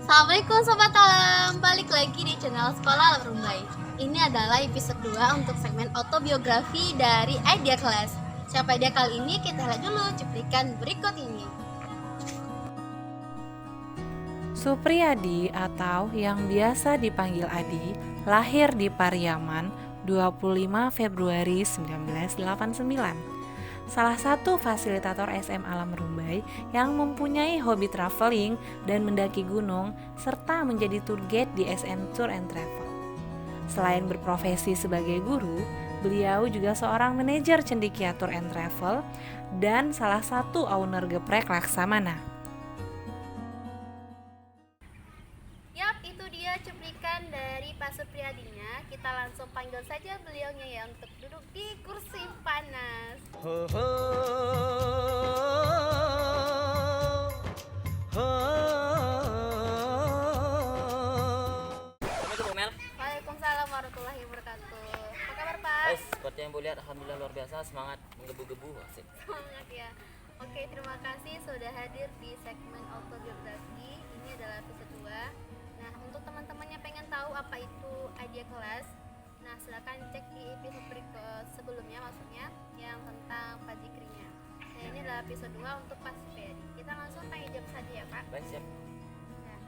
Assalamualaikum Sobat Alam, balik lagi di channel Sekolah Alam Rumbai. Ini adalah episode 2 untuk segmen autobiografi dari Idea Class. Siapa dia kali ini? Kita lihat dulu cuplikan berikut ini. Supriyadi atau yang biasa dipanggil Adi, lahir di Pariaman 25 Februari 1989. Salah satu fasilitator SM Alam Rumbai yang mempunyai hobi traveling dan mendaki gunung serta menjadi tour guide di SN Tour and Travel. Selain berprofesi sebagai guru, beliau juga seorang manajer cendekia Tour and Travel dan salah satu owner geprek Laksamana. Yap, itu dia cuplikan dari Pak Supriyadinya. Kita langsung panggil saja beliaunya ya untuk duduk di kursi panas. Assalamualaikum Mel. Waalaikumsalam warahmatullahi wabarakatuh. Apa kabar Pak? Seperti yang boleh lihat, alhamdulillah luar biasa, semangat menggebu-gebu. Asik. Semangat ya. Oke, terima kasih sudah hadir di segmen autobiografi. Ini adalah episode 2. Nah, untuk teman-teman yang pengen tahu apa itu Idea Class, nah silakan cek di episode sebelumnya, maksudnya yang tentang Pak Zikrinya. Nah, ini adalah episode 2 untuk Pak Supriyadi. Kita langsung tanya jawab saja ya Pak. Baik, siap. Nah,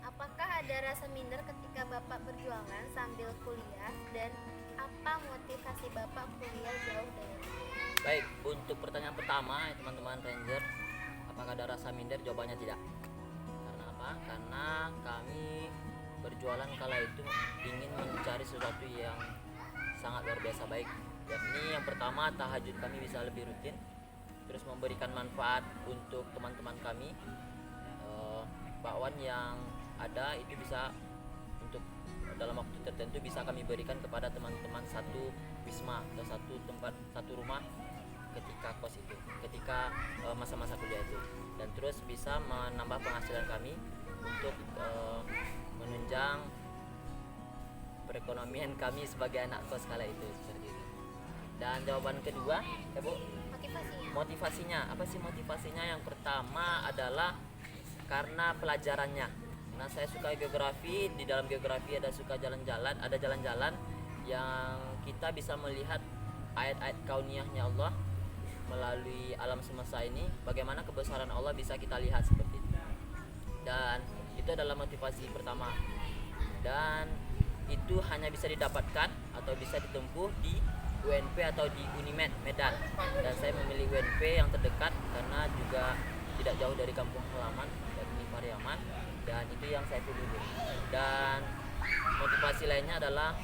apakah ada rasa minder ketika Bapak berjualan sambil kuliah, dan apa motivasi Bapak kuliah jauh dari rumah? Baik, untuk pertanyaan pertama ya teman-teman Ranger, apakah ada rasa minder? Jawabannya tidak. Karena apa? Karena kami berjualan kala itu ingin mencari sesuatu yang sangat luar biasa baik. Yakni yang pertama, tahajud kami bisa lebih rutin, terus memberikan manfaat untuk teman-teman kami. Bakwan yang ada itu bisa untuk dalam waktu tertentu bisa kami berikan kepada teman-teman satu wisma atau satu tempat, satu rumah ketika kos itu, ketika masa-masa kuliah itu, dan terus bisa menambah penghasilan kami untuk menunjang perekonomian kami sebagai anak kos kala itu, seperti itu. Dan jawaban kedua, ya Bu, motivasinya apa sih? Motivasinya yang pertama adalah karena pelajarannya. Nah, saya suka geografi. Di dalam geografi ada suka jalan-jalan, ada jalan-jalan yang kita bisa melihat ayat-ayat kauniyahnya Allah melalui alam semesta ini, bagaimana kebesaran Allah bisa kita lihat seperti itu. Dan itu adalah motivasi pertama. Dan itu hanya bisa didapatkan atau bisa ditempuh di UNP atau di Unimed Medan. Dan saya memilih UNP yang terdekat karena juga tidak jauh dari kampung halaman, yakni Pariaman, dan itu yang saya pilih. Dan motivasi lainnya adalah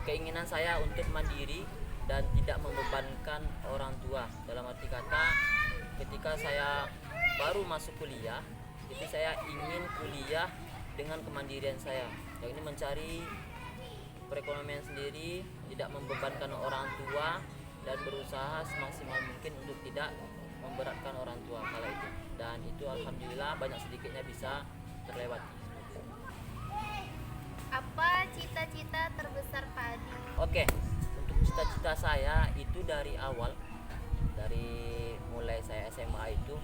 keinginan saya untuk mandiri dan tidak membebankan orang tua. Dalam arti kata, ketika saya baru masuk kuliah, itu saya ingin kuliah dengan kemandirian saya, yakni mencari perekonomian sendiri, tidak membebankan orang tua, dan berusaha semaksimal mungkin untuk tidak memberatkan orang tua kala itu. Dan itu alhamdulillah banyak sedikitnya bisa terlewati. Apa cita-cita terbesar Pak Adi? Oke, untuk cita-cita saya itu dari awal, dari mulai saya SMA itu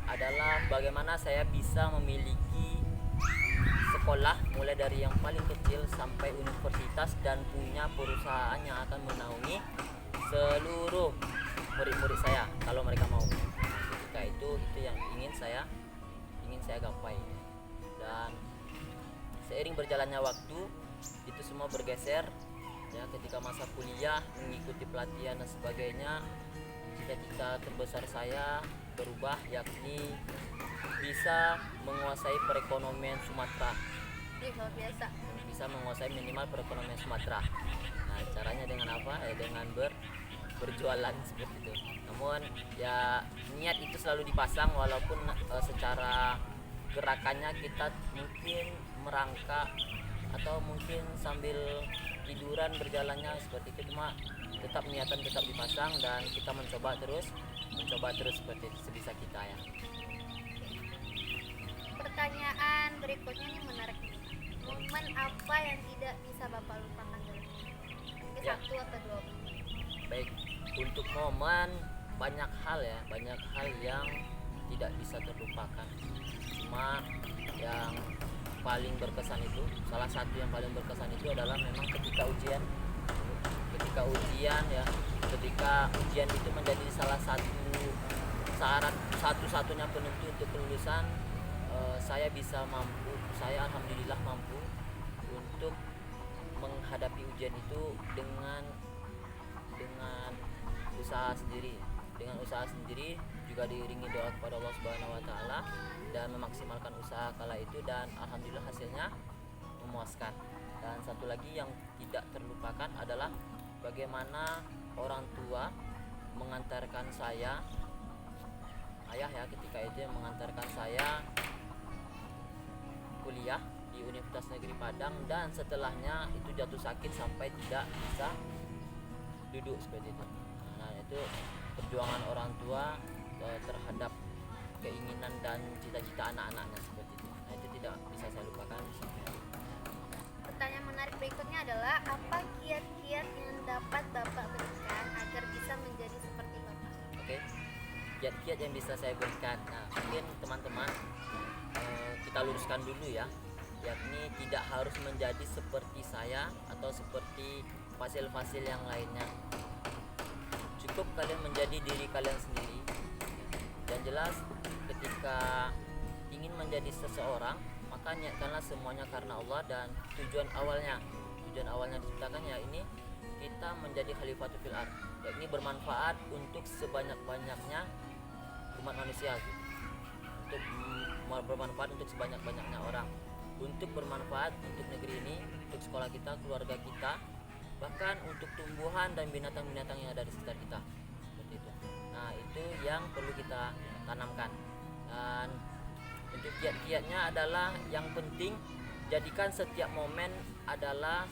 adalah bagaimana saya bisa memiliki sekolah mulai dari yang paling kecil sampai universitas dan punya perusahaan yang akan menaungi seluruh murid-murid saya kalau mereka mau. Ketika itu yang ingin saya gapai. Dan seiring berjalannya waktu itu semua bergeser ya. Ketika masa kuliah mengikuti pelatihan dan sebagainya, cita-cita terbesar saya berubah, yakni bisa menguasai perekonomian Sumatera. Luar biasa. Bisa menguasai minimal perekonomian Sumatera. Nah, caranya dengan apa? Dengan berjualan seperti itu. Namun ya niat itu selalu dipasang, walaupun secara gerakannya kita mungkin merangkak atau mungkin sambil tiduran berjalannya seperti itu, cuma tetap niatan tetap dipasang dan kita mencoba terus seperti itu sebisa kita ya. Pertanyaan berikutnya ini menarik. Momen apa yang tidak bisa Bapak lupakan dalam hidup? Mungkin Ya. 1 atau 2 momen. Baik, untuk momen banyak hal yang tidak bisa terlupakan. cuma yang paling berkesan itu, salah satu yang paling berkesan itu adalah memang ketika ujian ya, ketika ujian itu menjadi salah satu syarat satu-satunya penentu untuk kelulusan. Saya alhamdulillah mampu untuk menghadapi ujian itu dengan usaha sendiri juga diiringi doa kepada Allah Subhanahu wa taala dan memaksimalkan usaha kala itu, dan alhamdulillah hasilnya memuaskan. Dan satu lagi yang tidak terlupakan adalah bagaimana orang tua mengantarkan saya, ayah ya ketika itu yang mengantarkan saya kuliah di Universitas Negeri Padang, dan setelahnya itu jatuh sakit sampai tidak bisa duduk seperti itu. Nah, itu perjuangan orang tua terhadap keinginan dan cita-cita anak-anaknya seperti itu. Nah, itu tidak bisa saya lupakan. Pertanyaan menarik berikutnya adalah apa kiat-kiat yang dapat Bapak berikan agar bisa menjadi seperti Bapak? Oke, kiat-kiat yang bisa saya berikan. Nah, mungkin teman-teman kita luruskan dulu ya, yakni tidak harus menjadi seperti saya atau seperti fasil-fasil yang lainnya. Cukup kalian menjadi diri kalian sendiri. Dan jelas ketika ingin menjadi seseorang, maka niatkanlah semuanya karena Allah, dan tujuan awalnya diciptakan ya ini kita menjadi khalifatul fil ard, yakni bermanfaat untuk sebanyak-banyaknya umat manusia, untuk bermanfaat untuk sebanyak-banyaknya orang, untuk bermanfaat untuk negeri ini, untuk sekolah kita, keluarga kita, bahkan untuk tumbuhan dan binatang-binatang yang ada di sekitar kita, seperti itu. Nah, itu yang perlu kita tanamkan. Dan untuk kiat-kiatnya adalah yang penting jadikan setiap momen adalah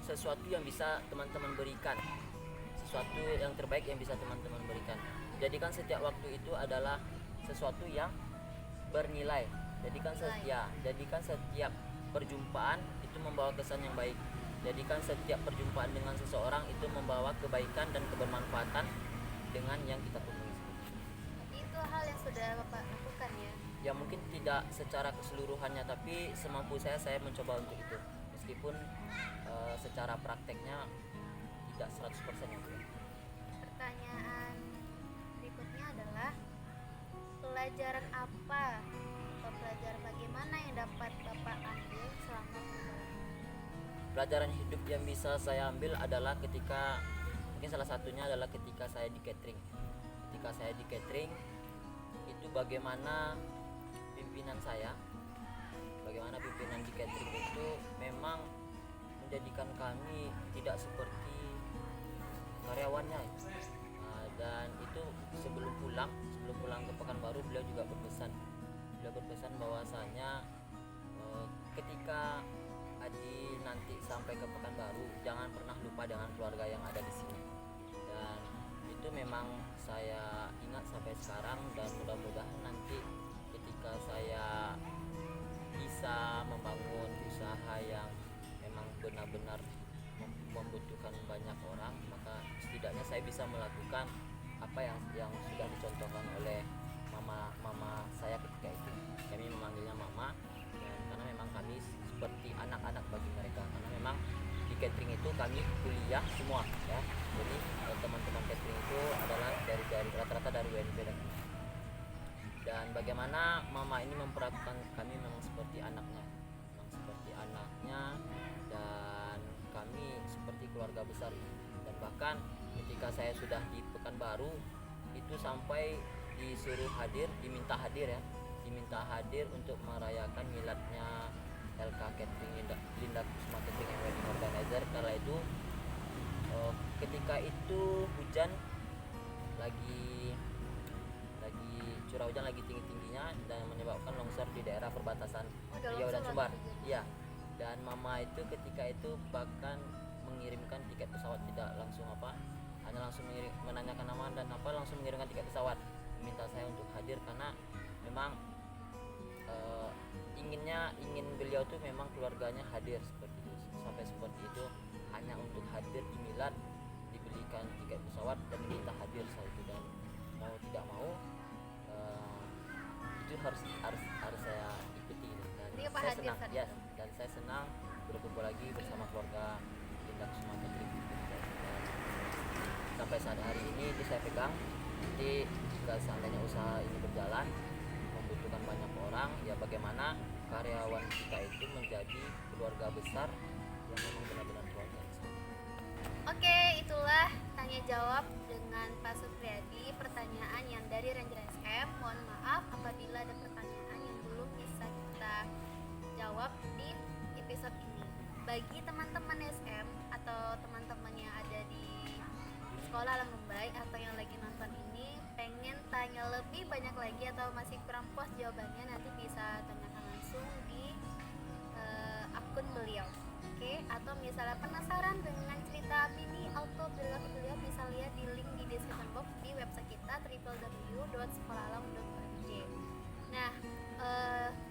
sesuatu yang bisa teman-teman berikan, sesuatu yang terbaik yang bisa teman-teman berikan. Jadikan setiap waktu itu adalah sesuatu yang bernilai. Jadikan setiap perjumpaan itu membawa kesan yang baik. Jadikan setiap perjumpaan dengan seseorang itu membawa kebaikan dan kebermanfaatan dengan yang kita temui. Itu hal yang sudah Bapak lakukan ya? Ya mungkin tidak secara keseluruhannya, tapi semampu saya mencoba untuk itu. Meskipun secara prakteknya tidak 100% itu. Pertanyaan berikutnya adalah pelajaran apa atau pelajaran bagaimana yang dapat Bapak ambil selama kuliah? Pelajaran hidup yang bisa saya ambil adalah mungkin salah satunya adalah ketika saya di catering. Ketika saya di catering itu bagaimana pimpinan di catering itu memang menjadikan kami tidak seperti karyawannya. Dan itu sebelum pulang ke Pekanbaru beliau juga berpesan bahwasanya ketika Adi nanti sampai ke Pekanbaru jangan pernah lupa dengan keluarga yang ada di sini. Dan itu memang saya ingat sampai sekarang, dan mudah-mudahan nanti ketika saya bisa membangun usaha yang memang benar-benar membutuhkan banyak orang, maka setidaknya saya bisa melakukan apa yang sudah dicontohkan oleh mama saya ketika itu. Kami memanggilnya mama, karena memang kami seperti anak-anak bagi mereka, karena memang di catering itu kami kuliah semua ya. Jadi teman-teman catering itu adalah dari rata-rata dari UNP, dan bagaimana mama ini memperlakukan kami memang seperti anaknya, dan kami seperti keluarga besar. Dan bahkan ketika saya sudah di Pekanbaru itu sampai diminta hadir untuk merayakan miladnya LK Catering Linda Kusma Catering and Wedding Organizer. Karena itu ketika itu hujan lagi curah hujan lagi tinggi-tingginya dan menyebabkan longsor di daerah perbatasan Riau dan Sumbar. Iya. Dan mama itu ketika itu bahkan mengirimkan tiket pesawat, tidak langsung hanya langsung menanyakan nama dan langsung mengirimkan tiket pesawat, meminta saya untuk hadir karena memang ingin beliau tuh memang keluarganya hadir seperti itu, sampai seperti itu hanya untuk hadir di milad dibelikan tiket pesawat dan diminta hadir saat itu. Dan mau tidak mau itu harus saya ikuti, dan Jadi Pak saya hadir senang saat ya, itu. dan saya senang berkumpul lagi bersama keluarga Tindak Semua Catering. Dan sampai saat hari ini itu saya pegang. Nanti jika seandainya usaha ini berjalan membutuhkan banyak orang, ya bagaimana karyawan kita itu menjadi keluarga besar yang memang benar-benar keluarga besar. Oke, itulah tanya jawab dengan Pak Supriyadi, pertanyaan yang dari Ranger SM. Mohon maaf apabila ada pertanyaan yang belum bisa kita jawab di episode ini. Bagi teman-teman SM atau teman-teman yang ada di sekolah Alam Rumbai atau yang lagi nonton ini pengen tanya lebih banyak lagi atau masih kurang puas jawabannya, nanti bisa tanyakan langsung di akun beliau. Oke, atau misalnya penasaran dengan cerita mini autobiografi beliau, bisa lihat di link di description box di website kita www.sekolahalam.org. Nah,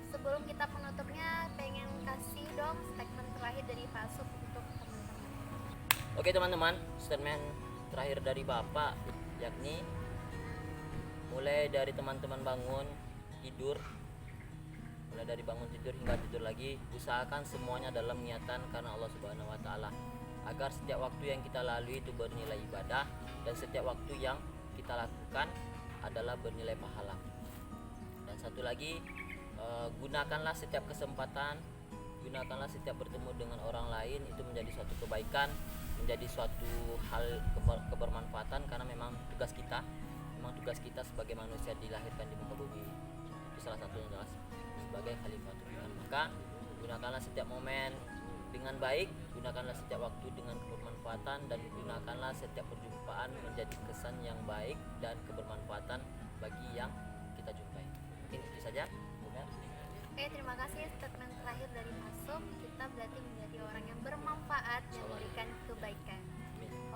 sebelum kita penutupnya, pengen kasih dong statement terakhir dari Pak Sup untuk teman-teman. Oke teman-teman, statement terakhir dari Bapak yakni mulai dari teman-teman bangun tidur, mulai dari bangun tidur hingga tidur lagi, usahakan semuanya dalam niatan karena Allah Subhanahu wa taala, agar setiap waktu yang kita lalui itu bernilai ibadah dan setiap waktu yang kita lakukan adalah bernilai pahala. Dan satu lagi, gunakanlah setiap kesempatan, gunakanlah setiap bertemu dengan orang lain itu menjadi suatu kebaikan, menjadi suatu hal kebermanfaatan, karena memang tugas kita sebagai manusia dilahirkan di muka bumi itu salah satunya adalah sebagai khalifatul Tuhan. Maka gunakanlah setiap momen dengan baik, gunakanlah setiap waktu dengan kebermanfaatan, dan gunakanlah setiap perjumpaan menjadi kesan yang baik dan kebermanfaatan bagi yang kita jumpai. Mungkin itu saja. Oke, terima kasih statement terakhir dari Masuk. Kita berarti menjadi orang yang bermanfaat dan memberikan kebaikan.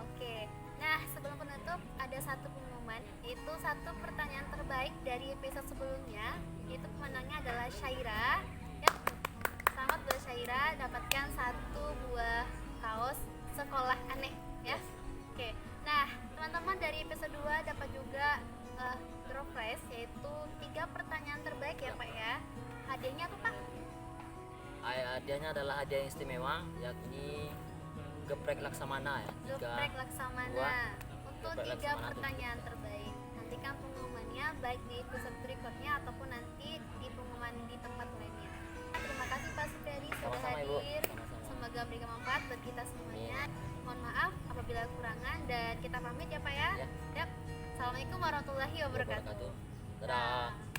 Oke, nah sebelum penutup ada satu pengumuman, itu satu pertanyaan terbaik dari episode sebelumnya. Itu pemenangnya adalah Syaira. Yap, selamat buat Syaira, dapatkan satu buah kaos sekolah aneh ya. Oke, nah teman-teman dari episode 2 dapat juga draw prize, yaitu 3 pertanyaan terbaik ya Pak ya. Hadiahnya apa Pak? Hadiahnya adalah hadiah yang istimewa, yakni geprek Laksamana ya. Geprek Laksamana buah untuk geprek 3 Laksamana pertanyaan terbaik. Nantikan pengumumannya baik di episode berikutnya ataupun nanti di pengumuman di tempat lainnya. Terima kasih Pak Supriyadi sudah Sama-sama, Ibu. hadir. Sama-sama. Semoga memberikan manfaat buat kita semuanya. Mohon maaf apabila kekurangan, dan kita pamit ya Pak ya. Ya. Yap. Assalamualaikum warahmatullahi wabarakatuh. Dadah.